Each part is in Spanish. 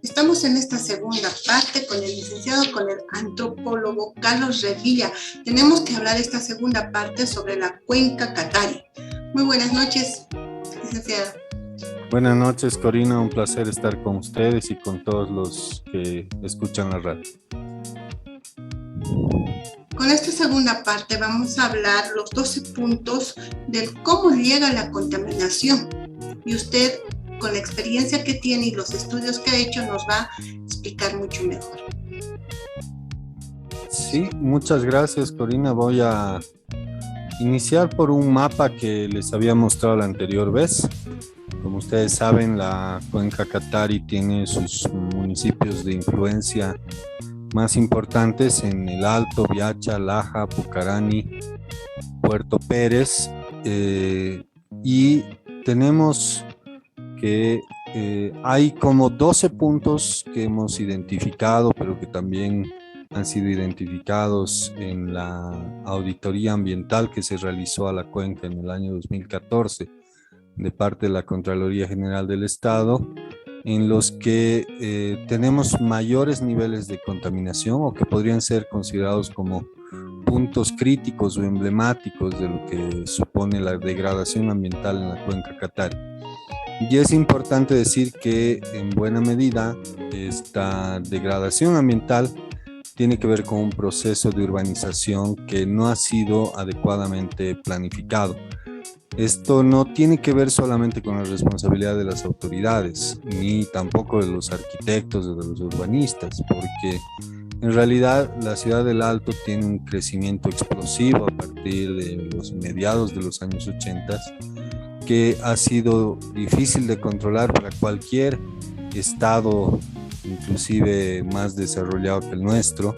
Estamos en esta segunda parte con el licenciado, con el antropólogo Carlos Revilla. Tenemos que hablar esta segunda parte sobre la cuenca Catari. Muy buenas noches, licenciado. Buenas noches, Corina. Un placer estar con ustedes y con todos los que escuchan la radio. Con esta segunda parte vamos a hablar los 12 puntos de cómo llega la contaminación. Y usted, con la experiencia que tiene y los estudios que ha hecho, nos va a explicar mucho mejor. Sí, muchas gracias, Corina. Voy a iniciar por un mapa que les había mostrado la anterior vez. Como ustedes saben, la cuenca Catari tiene sus municipios de influencia más importantes en el Alto, Viacha, Laja, Pucarani, Puerto Pérez, y tenemos que hay como 12 puntos que hemos identificado, pero que también han sido identificados en la auditoría ambiental que se realizó a la cuenca en el año 2014 de parte de la Contraloría General del Estado, en los que tenemos mayores niveles de contaminación o que podrían ser considerados como puntos críticos o emblemáticos de lo que supone la degradación ambiental en la cuenca Catari. Y es importante decir que en buena medida esta degradación ambiental tiene que ver con un proceso de urbanización que no ha sido adecuadamente planificado. Esto no tiene que ver solamente con la responsabilidad de las autoridades, ni tampoco de los arquitectos o de los urbanistas, porque en realidad la ciudad del Alto tiene un crecimiento explosivo a partir de los mediados de los años 80, que ha sido difícil de controlar para cualquier estado, inclusive más desarrollado que el nuestro,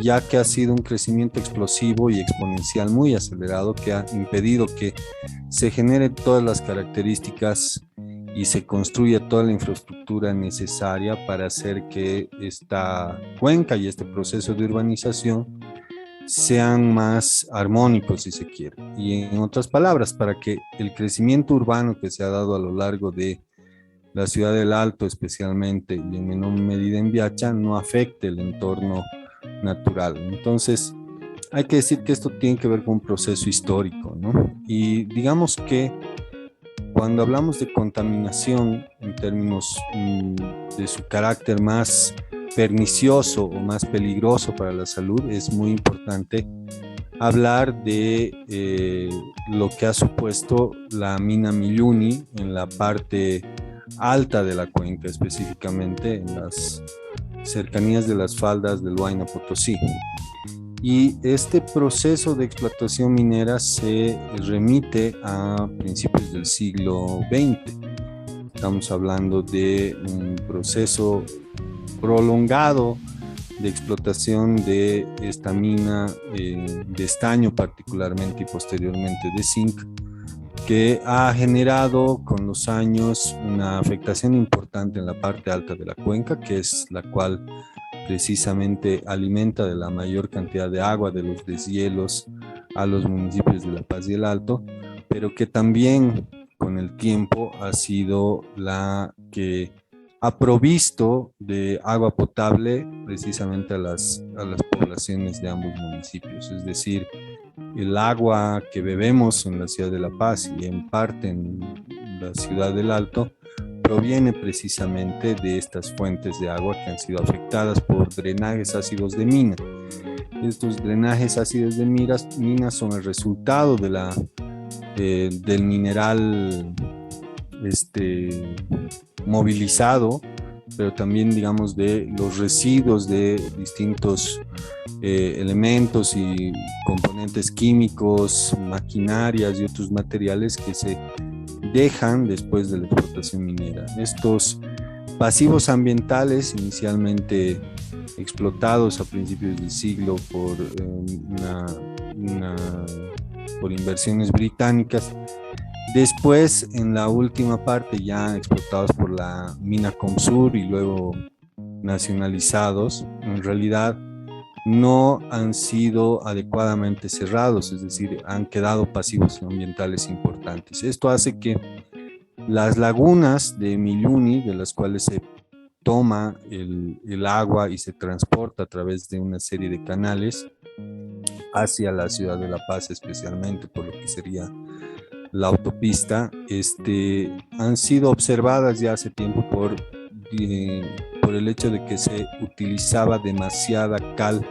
ya que ha sido un crecimiento explosivo y exponencial muy acelerado que ha impedido que se generen todas las características y se construya toda la infraestructura necesaria para hacer que esta cuenca y este proceso de urbanización sean más armónicos, si se quiere. Y en otras palabras, para que el crecimiento urbano que se ha dado a lo largo de la ciudad del Alto especialmente y en menor medida en Viacha no afecte el entorno natural. Entonces, hay que decir que esto tiene que ver con un proceso histórico, ¿no? Y digamos que cuando hablamos de contaminación en términos de su carácter más pernicioso o más peligroso para la salud, es muy importante hablar de lo que ha supuesto la mina Milluni en la parte alta de la cuenca, específicamente en las cercanías de las faldas del Huayna Potosí. Y este proceso de explotación minera se remite a principios del siglo XX. Estamos hablando de un proceso prolongado de explotación de esta mina de estaño particularmente y posteriormente de zinc, que ha generado con los años una afectación importante en la parte alta de la cuenca, que es la cual precisamente alimenta de la mayor cantidad de agua de los deshielos a los municipios de La Paz y el Alto, pero que también con el tiempo ha sido la que ha provisto de agua potable precisamente a las poblaciones de ambos municipios. Es decir, el agua que bebemos en la ciudad de La Paz y en parte en la ciudad del Alto proviene precisamente de estas fuentes de agua que han sido afectadas por drenajes ácidos de mina. Estos drenajes ácidos de minas son el resultado de del mineral movilizado, pero también, digamos, de los residuos de distintos elementos y componentes químicos, maquinarias y otros materiales que se dejan después de la explotación minera. Estos pasivos ambientales, inicialmente explotados a principios del siglo por inversiones británicas, después en la última parte ya explotados por la mina Comsur y luego nacionalizados, en realidad no han sido adecuadamente cerrados, es decir, han quedado pasivos ambientales importantes. Esto hace que las lagunas de Milluni, de las cuales se toma el agua y se transporta a través de una serie de canales hacia la ciudad de La Paz, especialmente por lo que sería la autopista, han sido observadas ya hace tiempo por el hecho de que se utilizaba demasiada cal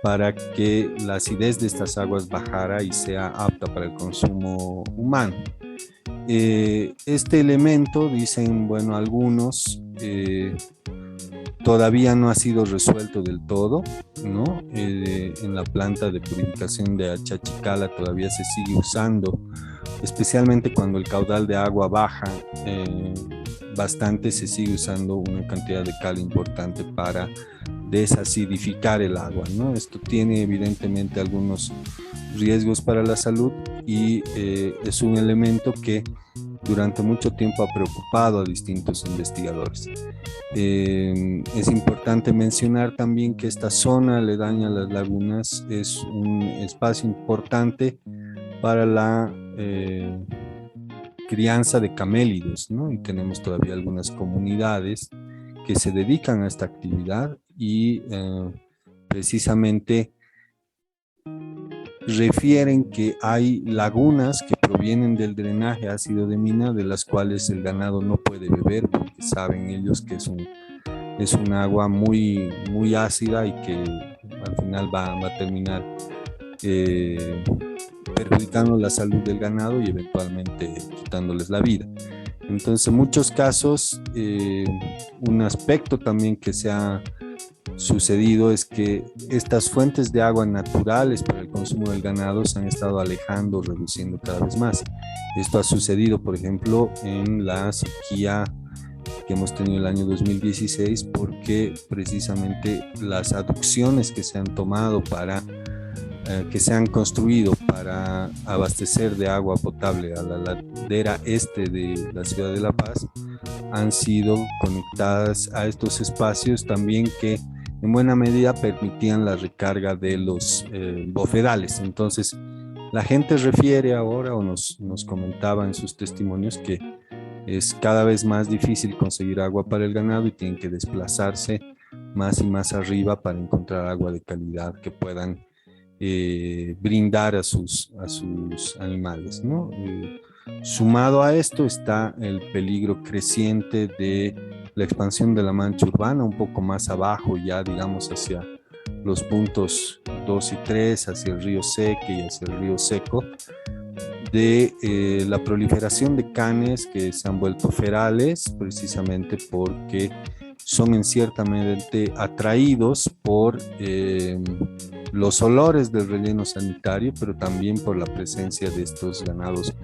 para que la acidez de estas aguas bajara y sea apta para el consumo humano. Este elemento, dicen, bueno, algunos, todavía no ha sido resuelto del todo, ¿no? En la planta de purificación de Achachicala todavía se sigue usando, especialmente cuando el caudal de agua baja bastante, se sigue usando una cantidad de cal importante para desacidificar el agua, ¿no? Esto tiene evidentemente algunos riesgos para la salud y es un elemento que durante mucho tiempo ha preocupado a distintos investigadores. Es importante mencionar también que esta zona aledaña a las lagunas es un espacio importante para la crianza de camélidos, ¿no? Y tenemos todavía algunas comunidades que se dedican a esta actividad y precisamente refieren que hay lagunas que provienen del drenaje ácido de mina, de las cuales el ganado no puede beber porque saben ellos que es un agua muy, muy ácida y que al final va a terminar perjudicando la salud del ganado y eventualmente quitándoles la vida. Entonces, en muchos casos, un aspecto también que se ha sucedido es que estas fuentes de agua naturales para el consumo del ganado se han estado alejando, reduciendo cada vez más. Esto ha sucedido, por ejemplo, en la sequía que hemos tenido el año 2016, porque precisamente las aducciones que se han tomado que se han construido para abastecer de agua potable a la ladera este de la ciudad de La Paz han sido conectadas a estos espacios también que en buena medida permitían la recarga de los bofedales. Entonces, la gente refiere ahora o nos comentaba en sus testimonios que es cada vez más difícil conseguir agua para el ganado y tienen que desplazarse más y más arriba para encontrar agua de calidad que puedan brindar a sus animales, ¿no? Sumado a esto está el peligro creciente de la expansión de la mancha urbana, un poco más abajo, ya digamos hacia los puntos 2 y 3, hacia el río Seque y hacia el río Seco, de la proliferación de canes que se han vuelto ferales, precisamente porque son en cierta medida atraídos por los olores del relleno sanitario, pero también por la presencia de estos ganados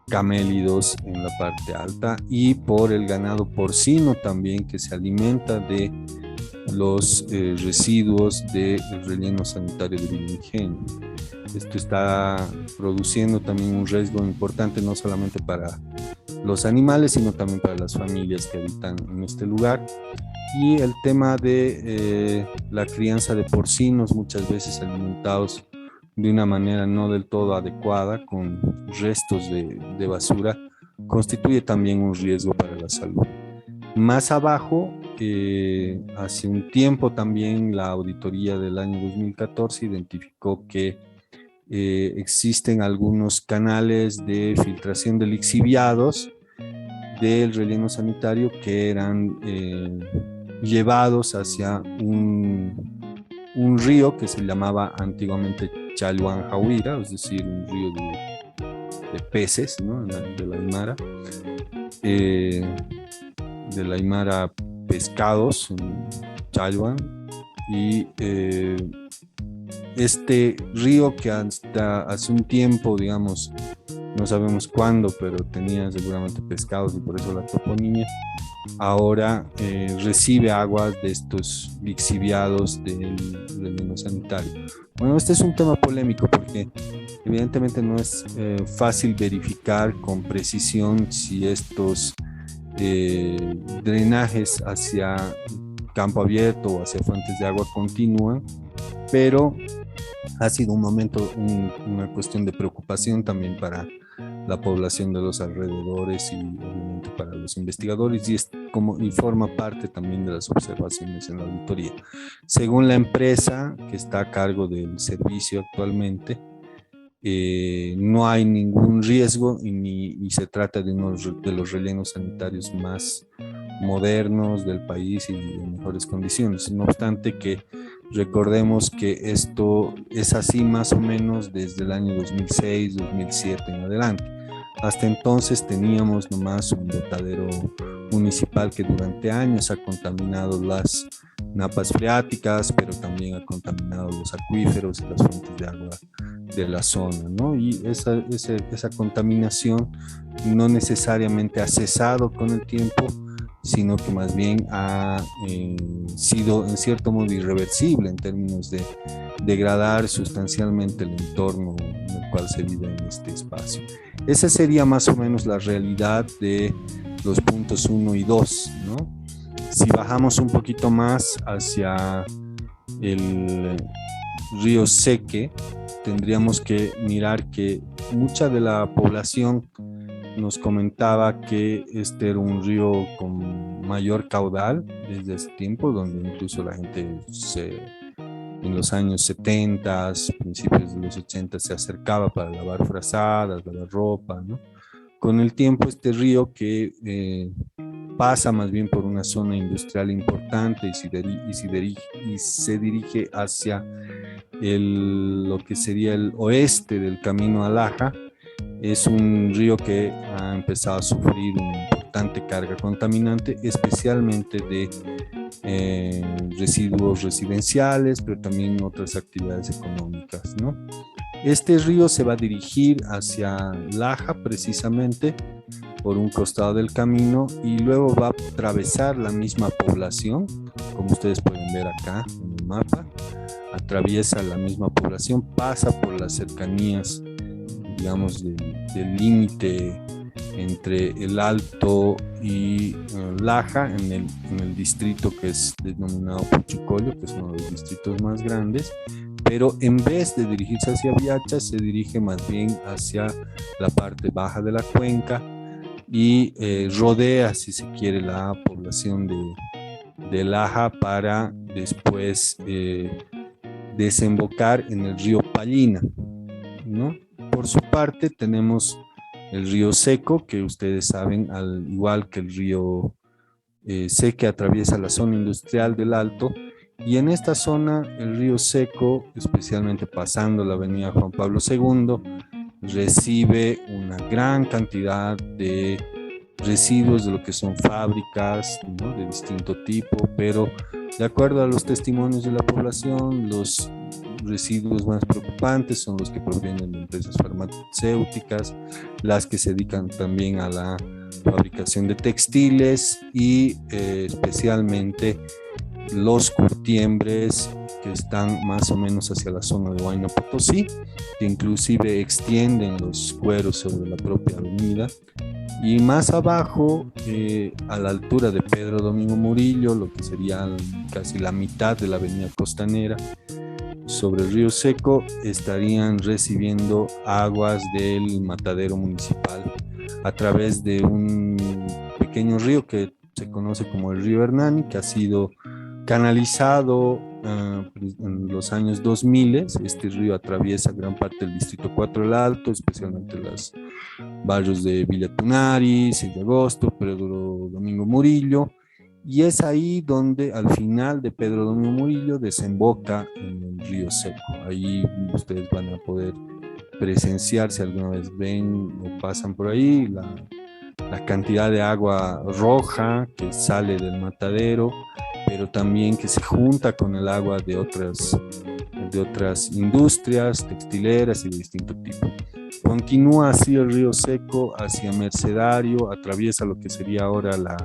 camélidos en la parte alta y por el ganado porcino también, que se alimenta de los residuos del relleno sanitario de Villaingenio. Esto está produciendo también un riesgo importante no solamente para los animales, sino también para las familias que habitan en este lugar. Y el tema de la crianza de porcinos, muchas veces alimentados de una manera no del todo adecuada, con restos de basura, constituye también un riesgo para la salud. Más abajo, hace un tiempo también la auditoría del año 2014 identificó que existen algunos canales de filtración de lixiviados del relleno sanitario que eran llevados hacia un río que se llamaba antiguamente Chalhuán Jauira, es decir, un río de peces, ¿no? De la Aymara pescados en Chalhuán, y este río que hasta hace un tiempo, digamos, no sabemos cuándo, pero tenía seguramente pescados y por eso la toponimia, ahora recibe aguas de estos lixiviados del relleno sanitario. Bueno, este es un tema polémico porque evidentemente no es fácil verificar con precisión si estos drenajes hacia campo abierto o hacia fuentes de agua continúan, pero ha sido un momento, una cuestión de preocupación también para la población de los alrededores y obviamente para los investigadores y forma parte también de las observaciones en la auditoría. Según la empresa que está a cargo del servicio actualmente, no hay ningún riesgo y se trata de uno de los rellenos sanitarios más modernos del país y en mejores condiciones. No obstante que recordemos que esto es así más o menos desde el año 2006, 2007 en adelante. Hasta entonces teníamos nomás un botadero municipal que durante años ha contaminado las napas freáticas, pero también ha contaminado los acuíferos y las fuentes de agua de la zona, ¿no? Y esa contaminación no necesariamente ha cesado con el tiempo, sino que más bien ha sido en cierto modo irreversible en términos de degradar sustancialmente el entorno en el cual se vive en este espacio. Esa sería más o menos la realidad de los puntos 1 y 2, ¿no? Si bajamos un poquito más hacia el río Seque, tendríamos que mirar que mucha de la población nos comentaba que este era un río con mayor caudal desde ese tiempo, donde incluso la gente en los años 70, principios de los 80 se acercaba para lavar frazadas, lavar ropa, ¿no? Con el tiempo este río que pasa más bien por una zona industrial importante y se dirige hacia lo que sería el oeste del camino a Laja, es un río que ha empezado a sufrir una importante carga contaminante, especialmente de residuos residenciales, pero también otras actividades económicas, ¿no? Este río se va a dirigir hacia Laja precisamente por un costado del camino y luego va a atravesar la misma población, como ustedes pueden ver acá en el mapa. Atraviesa la misma población, pasa por las cercanías, digamos, del límite entre el Alto y Laja, en el distrito que es denominado Puchicollo, que es uno de los distritos más grandes, pero en vez de dirigirse hacia Viacha, se dirige más bien hacia la parte baja de la cuenca y rodea, si se quiere, la población de Laja para después desembocar en el río Pallina, ¿no? Por su parte tenemos el río Seco, que ustedes saben, al igual que el río Seque, atraviesa la zona industrial del Alto, y en esta zona el río Seco, especialmente pasando la avenida Juan Pablo II, recibe una gran cantidad de residuos de lo que son fábricas, ¿no?, de distinto tipo, pero de acuerdo a los testimonios de la población, los residuos más preocupantes son los que provienen de empresas farmacéuticas, las que se dedican también a la fabricación de textiles y especialmente los curtiembres que están más o menos hacia la zona de Huayna Potosí, que inclusive extienden los cueros sobre la propia avenida. Y más abajo, a la altura de Pedro Domingo Murillo, lo que sería casi la mitad de la avenida costanera, sobre el río Seco, estarían recibiendo aguas del matadero municipal a través de un pequeño río que se conoce como el río Hernani, que ha sido canalizado en los años 2000. Este río atraviesa gran parte del distrito 4 del Alto, especialmente los barrios de Villa Tunari, 6 de agosto, Pedro Domingo Murillo, y es ahí donde al final de Pedro Domingo Murillo desemboca en el río Seco. Ahí ustedes van a poder presenciar, si alguna vez ven o pasan por ahí, la cantidad de agua roja que sale del matadero, pero también que se junta con el agua de otras industrias textileras y de distinto tipo. Continúa así el río Seco hacia Mercedario, atraviesa lo que sería ahora la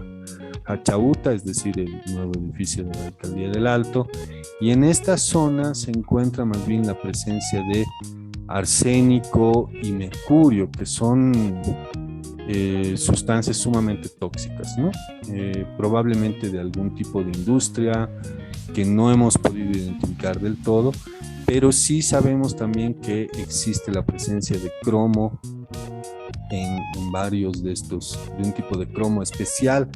Hachahuta, es decir, el nuevo edificio de la Alcaldía del Alto, y en esta zona se encuentra más bien la presencia de arsénico y mercurio, que son sustancias sumamente tóxicas, ¿no? Probablemente de algún tipo de industria que no hemos podido identificar del todo, pero sí sabemos también que existe la presencia de cromo en varios de un tipo de cromo especial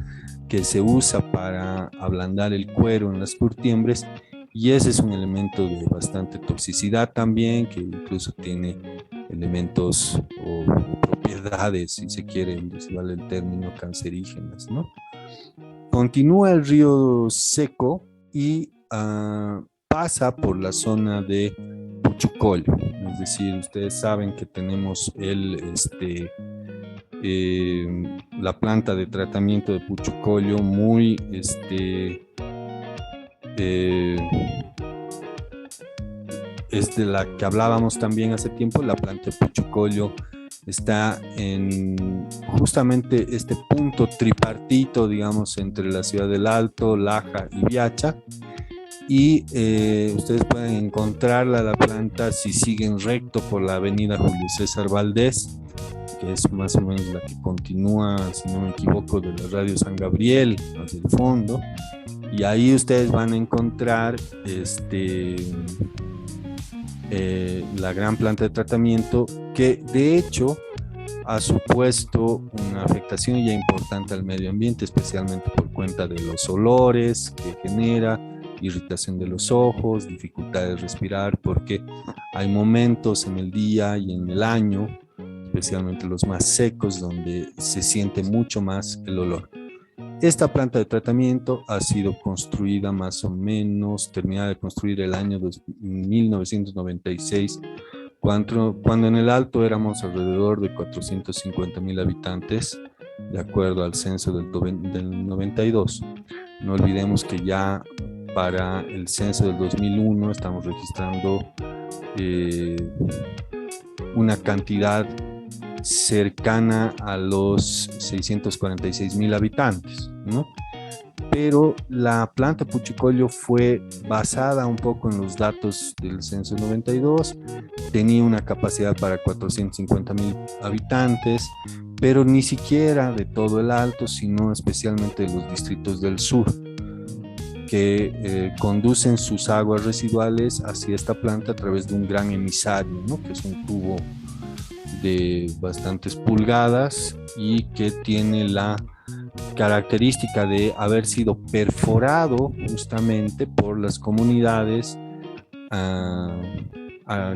que se usa para ablandar el cuero en las curtiembres, y ese es un elemento de bastante toxicidad también, que incluso tiene elementos o propiedades, si se quiere, si vale el término, cancerígenas, ¿no? Continúa el río Seco y pasa por la zona de Puchucollo. Es decir, ustedes saben que tenemos la planta de tratamiento de Puchucollo muy es de la que hablábamos también hace tiempo. La planta de Puchucollo está en justamente este punto tripartito, digamos, entre la ciudad del Alto, Laja y Viacha. Y ustedes pueden encontrarla, la planta, si siguen recto por la avenida Julio César Valdés, que es más o menos la que continúa, si no me equivoco, de la radio San Gabriel hacia el fondo. Y ahí ustedes van a encontrar la gran planta de tratamiento, que de hecho ha supuesto una afectación ya importante al medio ambiente, especialmente por cuenta de los olores que genera, irritación de los ojos, dificultad de respirar, porque hay momentos en el día y en el año, especialmente los más secos, donde se siente mucho más el olor. Esta planta de tratamiento ha sido construida más o menos, terminada de construir el año 1996, cuando en el Alto éramos alrededor de 450,000 habitantes, de acuerdo al censo del 92. No olvidemos que ya para el censo del 2001 estamos registrando una cantidad cercana a los 646,000 habitantes, ¿no? Pero la planta Puchucollo fue basada un poco en los datos del censo 92, tenía una capacidad para 450,000 habitantes, pero ni siquiera de todo el Alto, sino especialmente de los distritos del sur, que conducen sus aguas residuales hacia esta planta a través de un gran emisario, ¿no? Que es un tubo de bastantes pulgadas y que tiene la característica de haber sido perforado justamente por las comunidades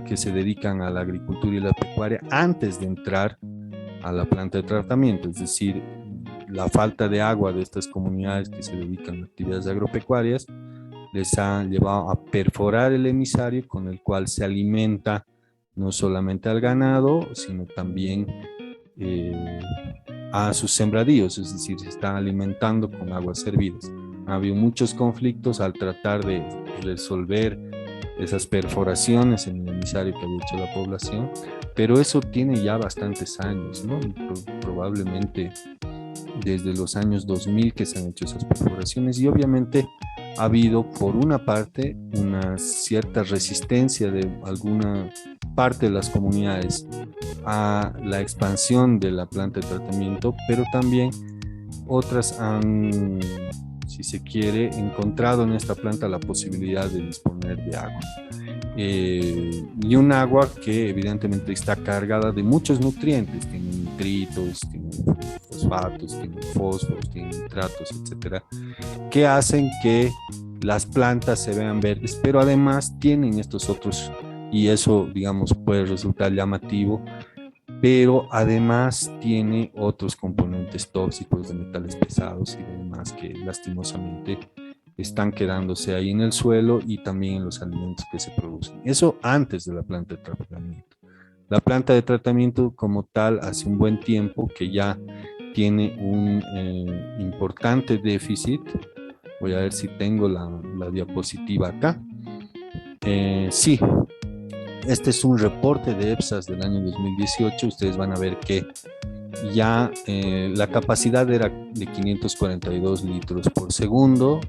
que se dedican a la agricultura y la pecuaria antes de entrar a la planta de tratamiento. Es decir, la falta de agua de estas comunidades que se dedican a actividades agropecuarias les ha llevado a perforar el emisario, con el cual se alimenta no solamente al ganado, sino también a sus sembradíos, es decir, se están alimentando con aguas servidas. Ha habido muchos conflictos al tratar de resolver esas perforaciones en el emisario que había hecho la población, pero eso tiene ya bastantes años, ¿no? Probablemente desde los años 2000 que se han hecho esas perforaciones, y obviamente ha habido por una parte una cierta resistencia de alguna parte de las comunidades a la expansión de la planta de tratamiento, pero también otras han, si se quiere, encontrado en esta planta la posibilidad de disponer de agua. Y un agua que evidentemente está cargada de muchos nutrientes, tiene nitritos, tiene fosfatos, tiene fósforos, tiene nitratos, etcétera, que hacen que las plantas se vean verdes, pero además tienen estos otros, y eso, digamos, puede resultar llamativo, pero además tiene otros componentes tóxicos de metales pesados y demás que lastimosamente están quedándose ahí en el suelo y también en los alimentos que se producen. Eso antes de la planta de tratamiento. La planta de tratamiento como tal hace un buen tiempo que ya tiene un importante déficit. Voy a ver si tengo la diapositiva acá. Sí, este es un reporte de EPSAS del año 2018. Ustedes van a ver que ya la capacidad era de 542 litros por segundo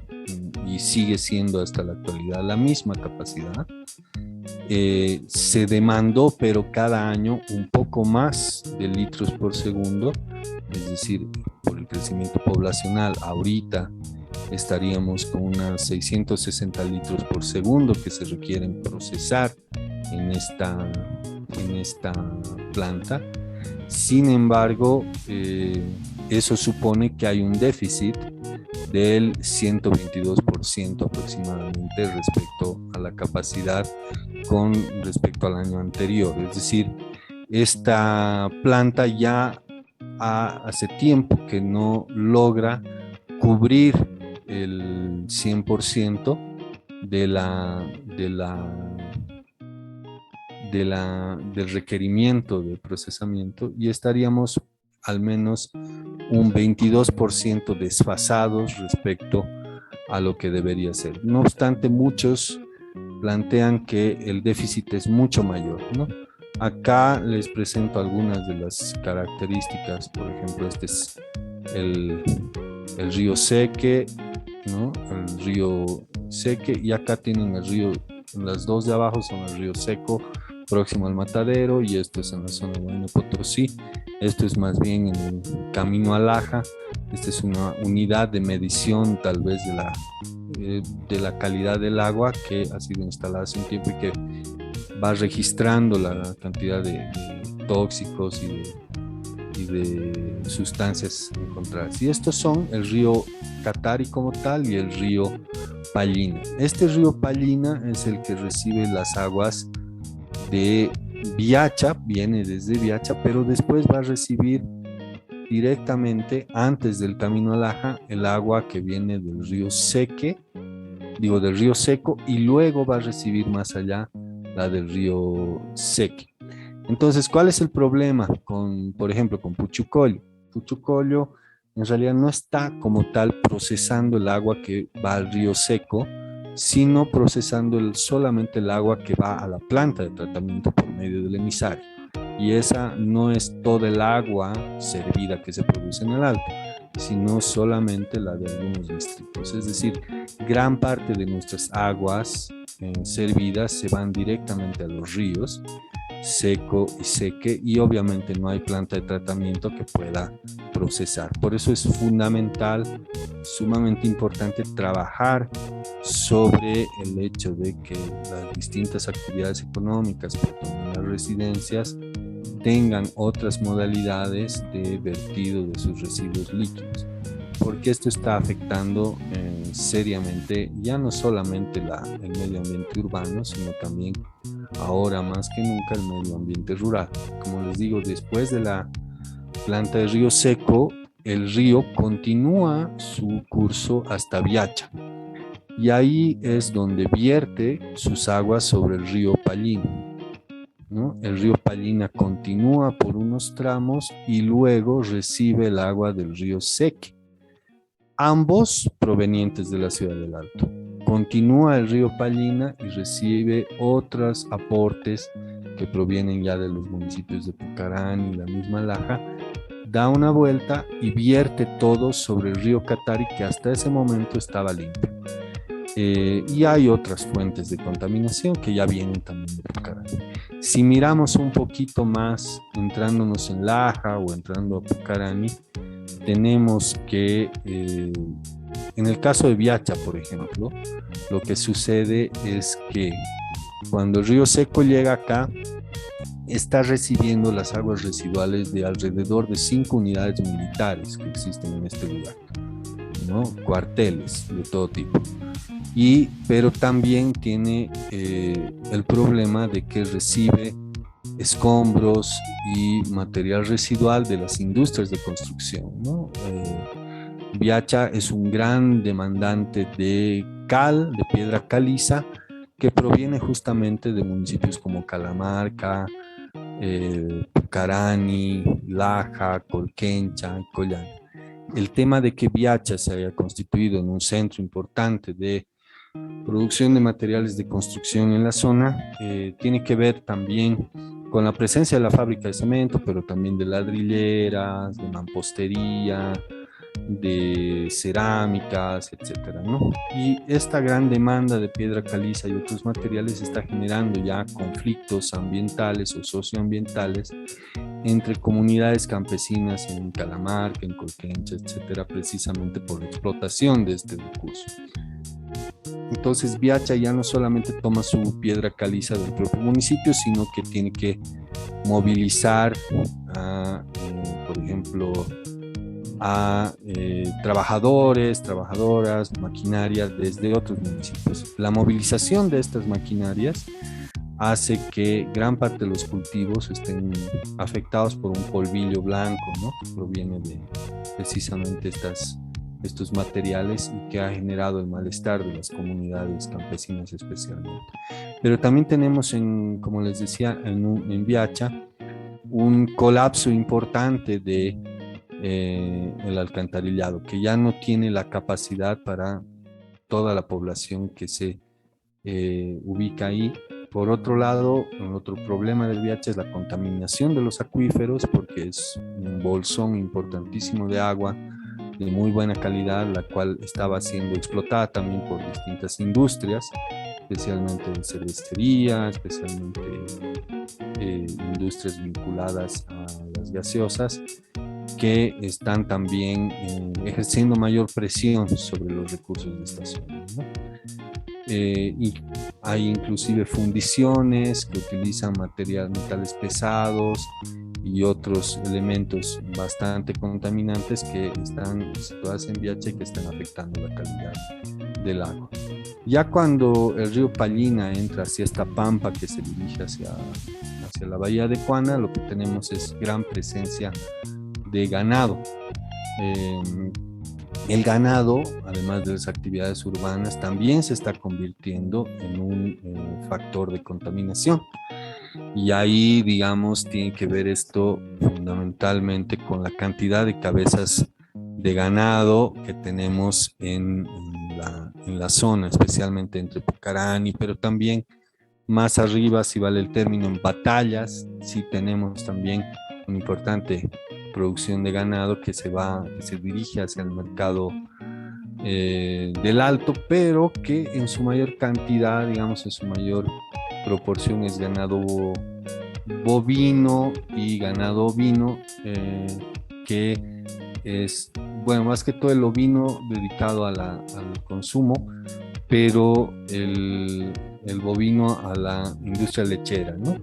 y sigue siendo hasta la actualidad la misma capacidad. Se demandó, pero cada año un poco más de litros por segundo, es decir, por el crecimiento poblacional. Ahorita estaríamos con unas 660 litros por segundo que se requieren procesar en esta planta. Sin embargo, eso supone que hay un déficit del 122% aproximadamente respecto a la capacidad con respecto al año anterior. Es decir, esta planta ya hace tiempo que no logra cubrir el 100% del requerimiento de procesamiento, y estaríamos al menos un 22% desfasados respecto a lo que debería ser. No obstante, muchos plantean que el déficit es mucho mayor, ¿no? Acá les presento algunas de las características. Por ejemplo, este es el río Seque, ¿no? El río Seque, y acá tienen el río, las dos de abajo son el río Seco, próximo al Matadero, y esto es en la zona de Huayna Potosí. Esto es más bien en el camino a Laja. Esta es una unidad de medición tal vez de la calidad del agua que ha sido instalada hace un tiempo y que va registrando la cantidad de tóxicos y de sustancias encontradas. Y estos son el río Catari como tal y el río Pallina. Este río Pallina es el que recibe las aguas de Viacha, viene desde Viacha, pero después va a recibir directamente, antes del camino a Laja, el agua que viene del río del río Seco, y luego va a recibir más allá la del río Seque. Entonces, ¿cuál es el problema con, por ejemplo, con Puchucollo? Puchucollo en realidad no está como tal procesando el agua que va al río Seco, sino procesando solamente el agua que va a la planta de tratamiento por medio del emisario. Y esa no es toda el agua servida que se produce en el Alto, sino solamente la de algunos distritos. Es decir, gran parte de nuestras aguas servidas se van directamente a los ríos Seco y Seque, y obviamente no hay planta de tratamiento que pueda procesar. Por eso es fundamental, sumamente importante, trabajar sobre el hecho de que las distintas actividades económicas, pero también las residencias, tengan otras modalidades de vertido de sus residuos líquidos, porque esto está afectando seriamente ya no solamente el medio ambiente urbano, sino también ahora más que nunca el medio ambiente rural. Como les digo, después de la planta de río Seco, el río continúa su curso hasta Viacha, y ahí es donde vierte sus aguas sobre el río Pallina, ¿no? El río Pallina continúa por unos tramos y luego recibe el agua del río Seque, ambos provenientes de la ciudad del Alto. Continúa el río Pallina y recibe otros aportes que provienen ya de los municipios de Pucarán y la misma Laja, da una vuelta y vierte todo sobre el río Catari, que hasta ese momento estaba limpio. Y hay otras fuentes de contaminación que ya vienen también de Pucarán. Si miramos un poquito más, entrándonos en Laja o entrando a Pucarani, tenemos que en el caso de Viacha, por ejemplo, lo que sucede es que cuando el río Seco llega acá, está recibiendo las aguas residuales de alrededor de 5 unidades militares que existen en este lugar, ¿no? Cuarteles de todo tipo. Pero también tiene el problema de que recibe escombros y material residual de las industrias de construcción, ¿no? Viacha es un gran demandante de cal, de piedra caliza, que proviene justamente de municipios como Calamarca, Pucarani, Laja, Colquencha y Collana. El tema de que Viacha se haya constituido en un centro importante de producción de materiales de construcción en la zona tiene que ver también con la presencia de la fábrica de cemento, pero también de ladrilleras, de mampostería, de cerámicas, etcétera, ¿no? Y esta gran demanda de piedra caliza y otros materiales está generando ya conflictos ambientales o socioambientales entre comunidades campesinas en Calamarca, en Colquencha, etcétera, precisamente por la explotación de este recurso. Entonces Viacha ya no solamente toma su piedra caliza del propio municipio, sino que tiene que movilizar a, por ejemplo, a trabajadores, trabajadoras, maquinaria desde otros municipios. La movilización de estas maquinarias hace que gran parte de los cultivos estén afectados por un polvillo blanco, ¿no? Que proviene de precisamente estos materiales y que ha generado el malestar de las comunidades campesinas especialmente. Pero también tenemos, como les decía, en Viacha, un colapso importante de el alcantarillado, que ya no tiene la capacidad para toda la población que se ubica ahí. Por otro lado, otro problema del Viacha es la contaminación de los acuíferos, porque es un bolsón importantísimo de agua de muy buena calidad, la cual estaba siendo explotada también por distintas industrias, especialmente en cervecería, especialmente industrias vinculadas a las gaseosas, que están también ejerciendo mayor presión sobre los recursos de esta zona, ¿no? Y hay inclusive fundiciones que utilizan metales pesados y otros elementos bastante contaminantes que están situadas en Viacha y que están afectando la calidad del agua. Ya cuando el río Pallina entra hacia esta pampa que se dirige hacia la bahía de Cuana, lo que tenemos es gran presencia de ganado. El ganado, además de las actividades urbanas, también se está convirtiendo en un factor de contaminación. Y ahí, digamos, tiene que ver esto fundamentalmente con la cantidad de cabezas de ganado que tenemos en la zona, especialmente entre Pucarani, pero también más arriba, si vale el término, en Batallas, sí tenemos también una importante producción de ganado que se dirige hacia el mercado del Alto, pero que en su mayor cantidad, digamos, en su mayor proporción es ganado bovino y ganado ovino, que es, bueno, más que todo el ovino dedicado al consumo, pero el bovino a la industria lechera, ¿no?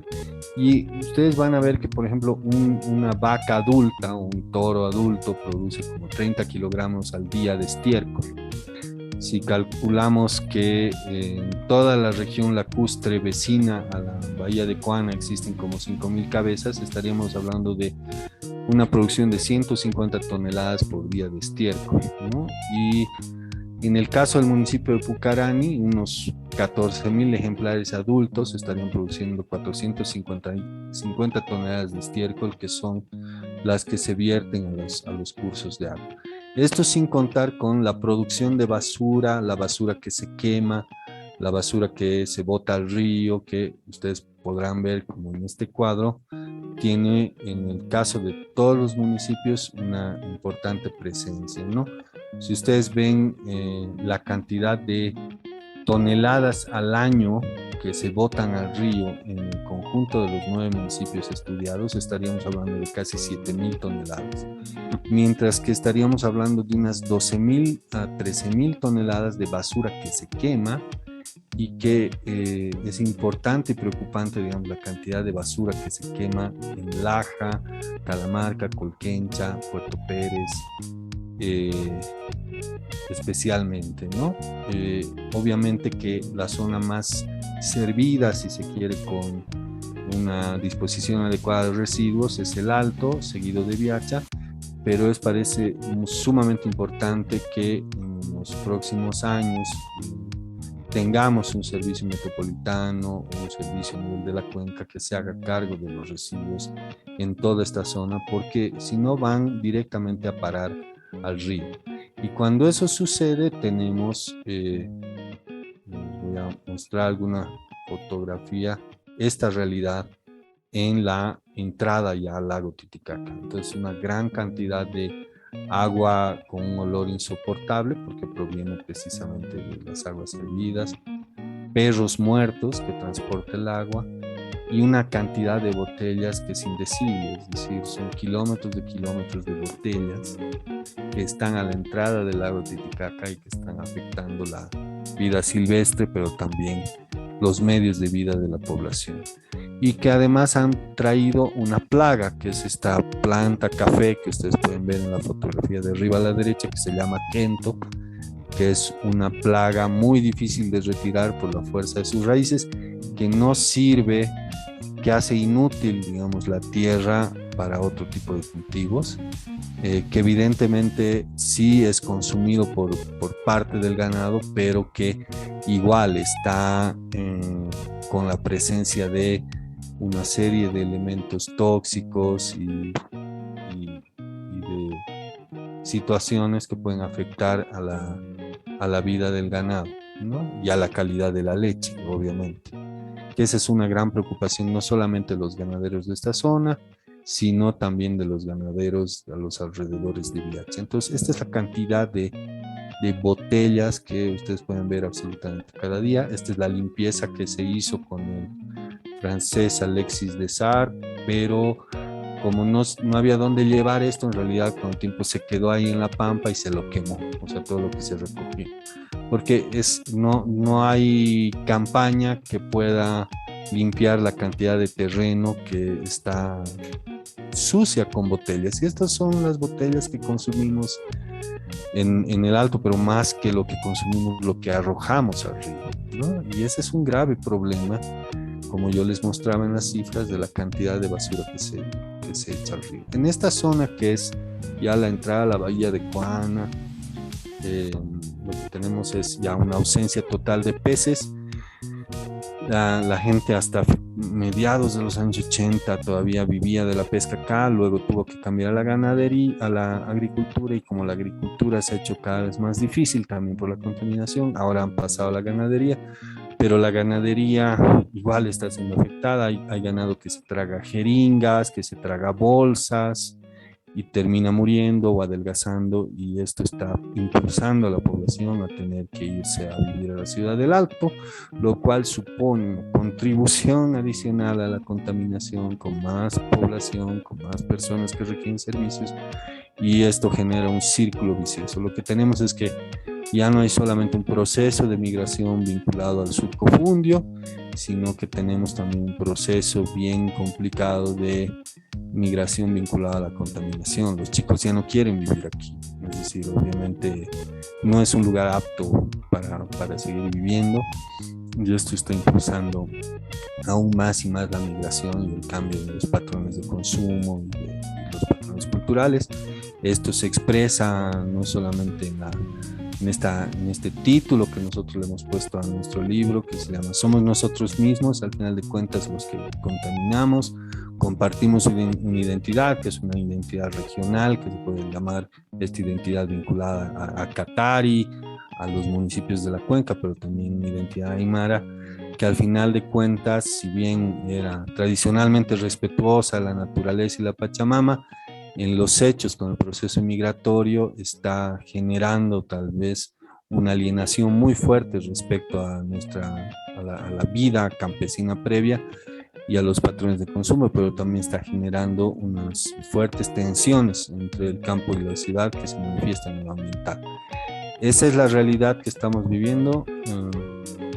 Y ustedes van a ver que, por ejemplo, una vaca adulta o un toro adulto produce como 30 kilogramos al día de estiércol. Si calculamos que en toda la región lacustre vecina a la bahía de Cuana existen como 5.000 cabezas, estaríamos hablando de una producción de 150 toneladas por día de estiércol, ¿no? Y en el caso del municipio de Pucarani, unos 14.000 ejemplares adultos estarían produciendo 450 toneladas de estiércol, que son las que se vierten a los cursos de agua. Esto sin contar con la producción de basura, la basura que se quema, la basura que se bota al río, que ustedes podrán ver como en este cuadro, tiene en el caso de todos los municipios una importante presencia, ¿no? Si ustedes ven la cantidad de toneladas al año que se botan al río en el conjunto de los 9 municipios estudiados, estaríamos hablando de casi 7.000 toneladas, mientras que estaríamos hablando de unas 12.000 a 13.000 toneladas de basura que se quema, y que es importante y preocupante, digamos, la cantidad de basura que se quema en Laja, Calamarca, Colquencha, Puerto Pérez, especialmente, ¿no? Obviamente que la zona más servida, si se quiere, con una disposición adecuada de residuos es el Alto, seguido de Viacha, pero parece sumamente importante que en los próximos años tengamos un servicio metropolitano o un servicio a nivel de la cuenca que se haga cargo de los residuos en toda esta zona, porque si no van directamente a parar al río. Y cuando eso sucede tenemos, les voy a mostrar alguna fotografía, esta realidad en la entrada ya al lago Titicaca. Entonces una gran cantidad de agua con un olor insoportable porque proviene precisamente de las aguas hervidas, perros muertos que transporta el agua y una cantidad de botellas que es indecible, es decir, son kilómetros de botellas que están a la entrada del lago Titicaca y que están afectando la vida silvestre, pero también los medios de vida de la población. y que además han traído una plaga, que es esta planta café que ustedes pueden ver en la fotografía de arriba a la derecha, que se llama Kento, que es una plaga muy difícil de retirar por la fuerza de sus raíces, que no sirve, que hace inútil, digamos, la tierra para otro tipo de cultivos, que evidentemente sí es consumido por parte del ganado, pero que igual está con la presencia de una serie de elementos tóxicos y de situaciones que pueden afectar a la vida del ganado, ¿no? Y a la calidad de la leche, obviamente. Que esa es una gran preocupación, no solamente de los ganaderos de esta zona, sino también de los ganaderos a los alrededores de Viacha. Entonces, esta es la cantidad de botellas que ustedes pueden ver absolutamente cada día. Esta es la limpieza que se hizo con el francés Alexis Desar, pero como no había dónde llevar esto, en realidad con el tiempo se quedó ahí en la pampa y se lo quemó, o sea, todo lo que se recogió. Porque no hay campaña que pueda limpiar la cantidad de terreno que está sucia con botellas. Y estas son las botellas que consumimos en el Alto, pero más que lo que consumimos, lo que arrojamos al río, ¿no? Y ese es un grave problema, como yo les mostraba en las cifras, de la cantidad de basura que se echa al río. En esta zona que es ya la entrada a la bahía de Coana, lo que tenemos es ya una ausencia total de peces. La gente hasta mediados de los años 80 todavía vivía de la pesca acá, luego tuvo que cambiar a la ganadería, a la agricultura, y como la agricultura se ha hecho cada vez más difícil también por la contaminación, ahora han pasado a la ganadería, pero la ganadería igual está siendo afectada. Hay ganado que se traga jeringas, que se traga bolsas y termina muriendo o adelgazando, y esto está impulsando a la población a tener que irse a vivir a la ciudad del Alto, lo cual supone una contribución adicional a la contaminación, con más población, con más personas que requieren servicios, y esto genera un círculo vicioso. Lo que tenemos es que ya no hay solamente un proceso de migración vinculado al subcofundio, sino que tenemos también un proceso bien complicado de migración vinculada a la contaminación. Los chicos ya no quieren vivir aquí, es decir, obviamente no es un lugar apto para seguir viviendo, y esto está impulsando aún más y más la migración y el cambio de los patrones de consumo y de los patrones culturales. Esto se expresa no solamente en este título que nosotros le hemos puesto a nuestro libro, que se llama Somos nosotros mismos, al final de cuentas, los que contaminamos. Compartimos una identidad, que es una identidad regional, que se puede llamar esta identidad vinculada a Catari, a los municipios de la cuenca, pero también una identidad aymara, que al final de cuentas, si bien era tradicionalmente respetuosa a la naturaleza y la Pachamama, en los hechos con el proceso migratorio está generando tal vez una alienación muy fuerte respecto a la vida campesina previa y a los patrones de consumo, pero también está generando unas fuertes tensiones entre el campo y la ciudad que se manifiestan en lo ambiental. Esa es la realidad que estamos viviendo.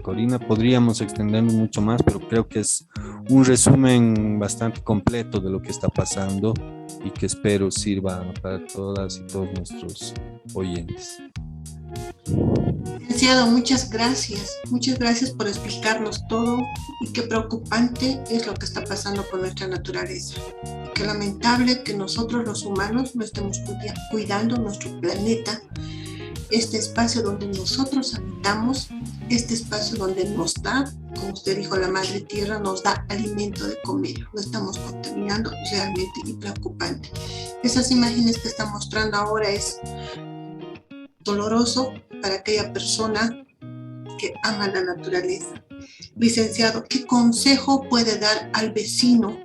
Corina, podríamos extendernos mucho más, pero creo que es un resumen bastante completo de lo que está pasando y que espero sirva para todas y todos nuestros oyentes. Licenciado, muchas gracias. Muchas gracias por explicarnos todo, y qué preocupante es lo que está pasando con nuestra naturaleza. Qué lamentable que nosotros los humanos no estemos cuidando nuestro planeta, este espacio donde nosotros habitamos, este espacio donde nos da, como usted dijo, la madre tierra nos da alimento de comer. Lo estamos contaminando realmente, y preocupante. Esas imágenes que está mostrando ahora es doloroso para aquella persona que ama la naturaleza. Licenciado, ¿qué consejo puede dar al vecino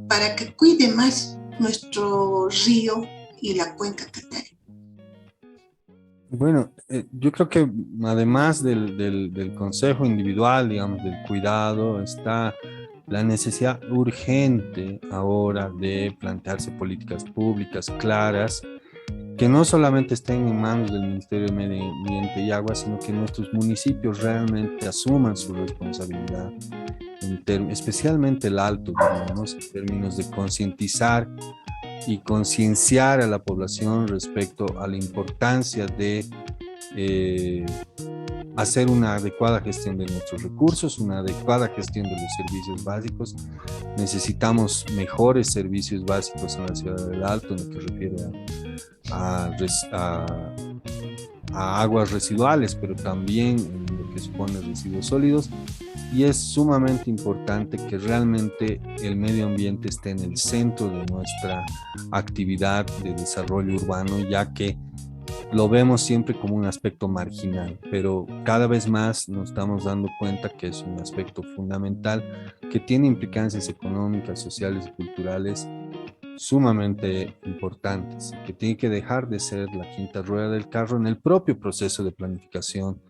para que cuide más nuestro río y la cuenca Catari? Bueno, yo creo que además del consejo individual, digamos, del cuidado, está la necesidad urgente ahora de plantearse políticas públicas claras, que no solamente estén en manos del Ministerio de Medio Ambiente y Agua, sino que nuestros municipios realmente asuman su responsabilidad especialmente el Alto, digamos, en términos de concientizar y concienciar a la población respecto a la importancia de eh, hacer una adecuada gestión de nuestros recursos, una adecuada gestión de los servicios básicos. Necesitamos mejores servicios básicos en la ciudad del Alto, en lo que refiere a aguas residuales, pero también en lo que supone residuos sólidos. Y es sumamente importante que realmente el medio ambiente esté en el centro de nuestra actividad de desarrollo urbano, ya que lo vemos siempre como un aspecto marginal, pero cada vez más nos estamos dando cuenta que es un aspecto fundamental que tiene implicancias económicas, sociales y culturales sumamente importantes, que tiene que dejar de ser la quinta rueda del carro en el propio proceso de planificación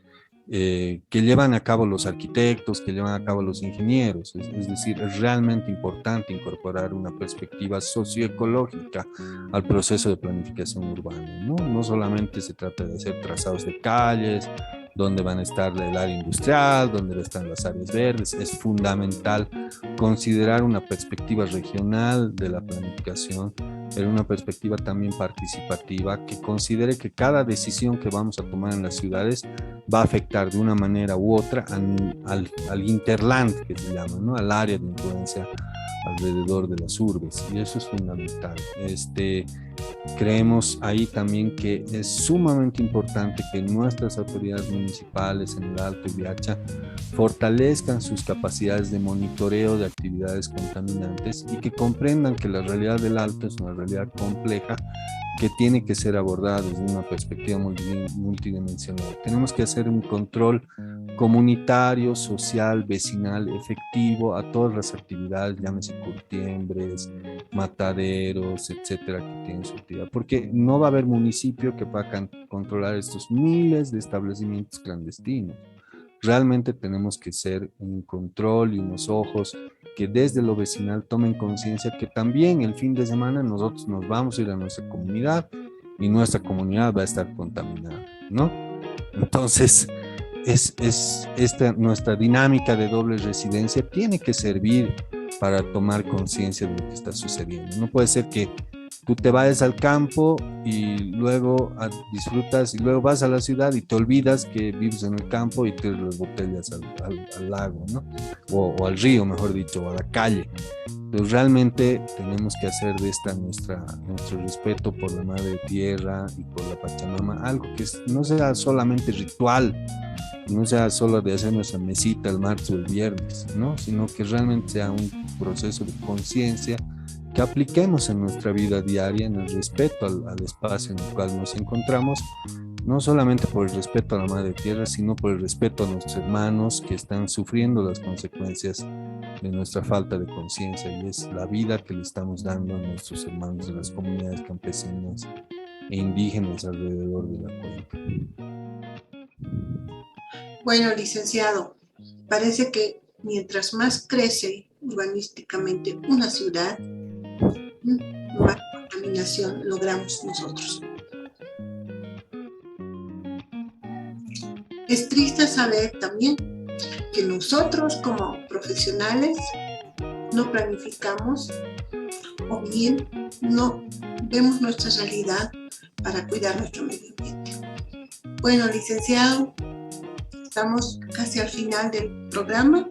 que llevan a cabo los arquitectos, que llevan a cabo los ingenieros. Es decir, es realmente importante incorporar una perspectiva socioecológica al proceso de planificación urbana, ¿no? No solamente se trata de hacer trazados de calles, dónde van a estar el área industrial, dónde están las áreas verdes. Es fundamental considerar una perspectiva regional de la planificación, pero una perspectiva también participativa que considere que cada decisión que vamos a tomar en las ciudades va a afectar de una manera u otra al hinterland, que se llama, ¿no? Al área de influencia alrededor de las urbes, y eso es fundamental. Creemos ahí también que es sumamente importante que nuestras autoridades municipales en el Alto y Viacha fortalezcan sus capacidades de monitoreo de actividades contaminantes y que comprendan que la realidad del Alto es una realidad compleja que tiene que ser abordada desde una perspectiva multidimensional. Tenemos que hacer un control comunitario, social, vecinal, efectivo a todas las actividades, llámese curtiembres, mataderos, etcétera, que tienen su actividad, porque no va a haber municipio que pueda controlar estos miles de establecimientos clandestinos. Realmente tenemos que ser un control y unos ojos que desde lo vecinal tomen conciencia que también el fin de semana nosotros nos vamos a ir a nuestra comunidad y nuestra comunidad va a estar contaminada, ¿no? Entonces, nuestra dinámica de doble residencia tiene que servir para tomar conciencia de lo que está sucediendo. No puede ser que tú te vayas al campo y luego disfrutas y luego vas a la ciudad y te olvidas que vives en el campo y te las botellas al lago, ¿no? O al río, mejor dicho, o a la calle. Entonces realmente tenemos que hacer de esta nuestro respeto por la madre tierra y por la Pachamama algo que no sea solamente ritual, no sea solo de hacer nuestra mesita el martes o el viernes, ¿no? Sino que realmente sea un proceso de conciencia que apliquemos en nuestra vida diaria, en el respeto al espacio en el cual nos encontramos, no solamente por el respeto a la madre tierra, sino por el respeto a nuestros hermanos que están sufriendo las consecuencias de nuestra falta de conciencia, y es la vida que le estamos dando a nuestros hermanos de las comunidades campesinas e indígenas alrededor de la cuenca. Bueno, licenciado, parece que mientras más crece urbanísticamente una ciudad, más contaminación logramos nosotros. Es triste saber también que nosotros como profesionales no planificamos o bien no vemos nuestra realidad para cuidar nuestro medio ambiente. Bueno, licenciado, estamos casi al final del programa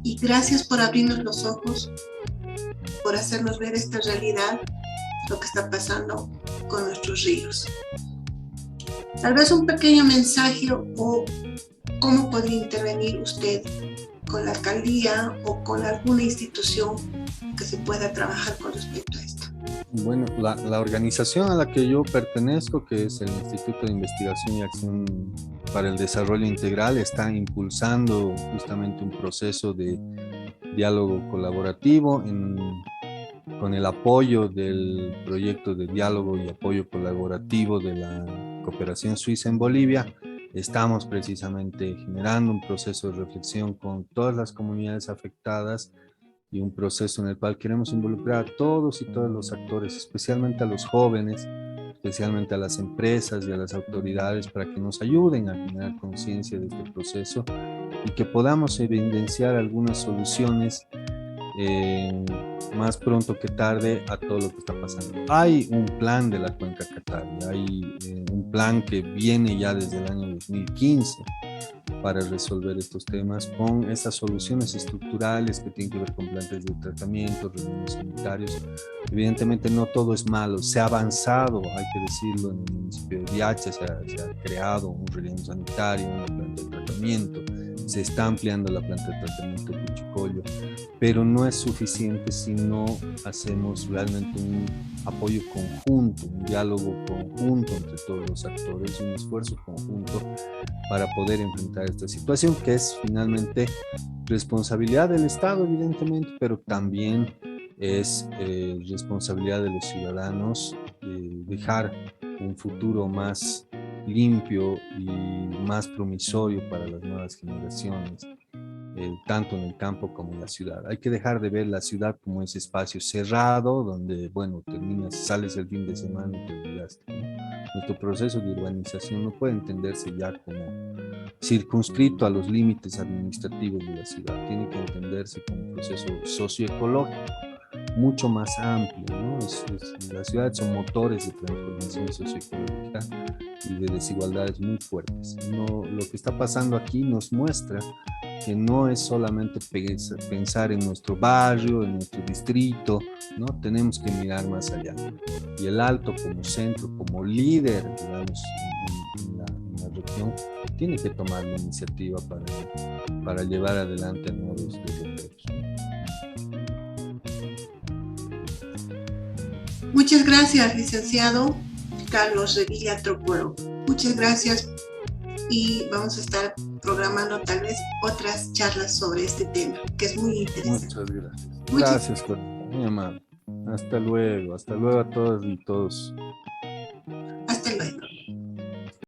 y gracias por abrirnos los ojos, por hacernos ver esta realidad, lo que está pasando con nuestros ríos. Tal vez un pequeño mensaje o cómo podría intervenir usted con la alcaldía o con alguna institución que se pueda trabajar con respecto a esto. Bueno, la organización a la que yo pertenezco, que es el Instituto de Investigación y Acción para el Desarrollo Integral, está impulsando justamente un proceso de diálogo colaborativo con el apoyo del proyecto de diálogo y apoyo colaborativo de la Cooperación Suiza en Bolivia. Estamos precisamente generando un proceso de reflexión con todas las comunidades afectadas y un proceso en el cual queremos involucrar a todos y todos los actores, especialmente a los jóvenes, especialmente a las empresas y a las autoridades para que nos ayuden a generar conciencia de este proceso y que podamos evidenciar algunas soluciones más pronto que tarde a todo lo que está pasando. Hay un plan de la Cuenca Catari, hay un plan que viene ya desde el año 2015 para resolver estos temas con estas soluciones estructurales que tienen que ver con plantas de tratamiento, rellenos sanitarios. Evidentemente no todo es malo, se ha avanzado, hay que decirlo, en el municipio de Viacha se ha creado un relleno sanitario, una planta de tratamiento, se está ampliando la planta de tratamiento de Cuchicollo, pero no es suficiente si no hacemos realmente un apoyo conjunto, un diálogo conjunto entre todos los actores, un esfuerzo conjunto para poder enfrentar esta situación que es finalmente responsabilidad del Estado, evidentemente, pero también es responsabilidad de los ciudadanos dejar un futuro más limpio y más promisorio para las nuevas generaciones, tanto en el campo como en la ciudad. Hay que dejar de ver la ciudad como ese espacio cerrado donde, bueno, terminas, sales el fin de semana y te olvidaste, ¿no? Nuestro proceso de urbanización no puede entenderse ya como circunscrito a los límites administrativos de la ciudad, tiene que entenderse como un proceso socioecológico mucho más amplio, ¿no? Las ciudades son motores de transformación socioecológica y de desigualdades muy fuertes. No, lo que está pasando aquí nos muestra que no es solamente pensar en nuestro barrio, en nuestro distrito, ¿no? Tenemos que mirar más allá. Y el Alto como centro, como líder, digamos, en la región, tiene que tomar la iniciativa para llevar adelante nuevos desarrollos. Muchas gracias, licenciado Carlos Revilla, antropólogo. Muchas gracias y vamos a estar programando tal vez otras charlas sobre este tema, que es muy interesante. Muchas gracias. Gracias, muy amable. Hasta luego a todas y todos. Hasta luego.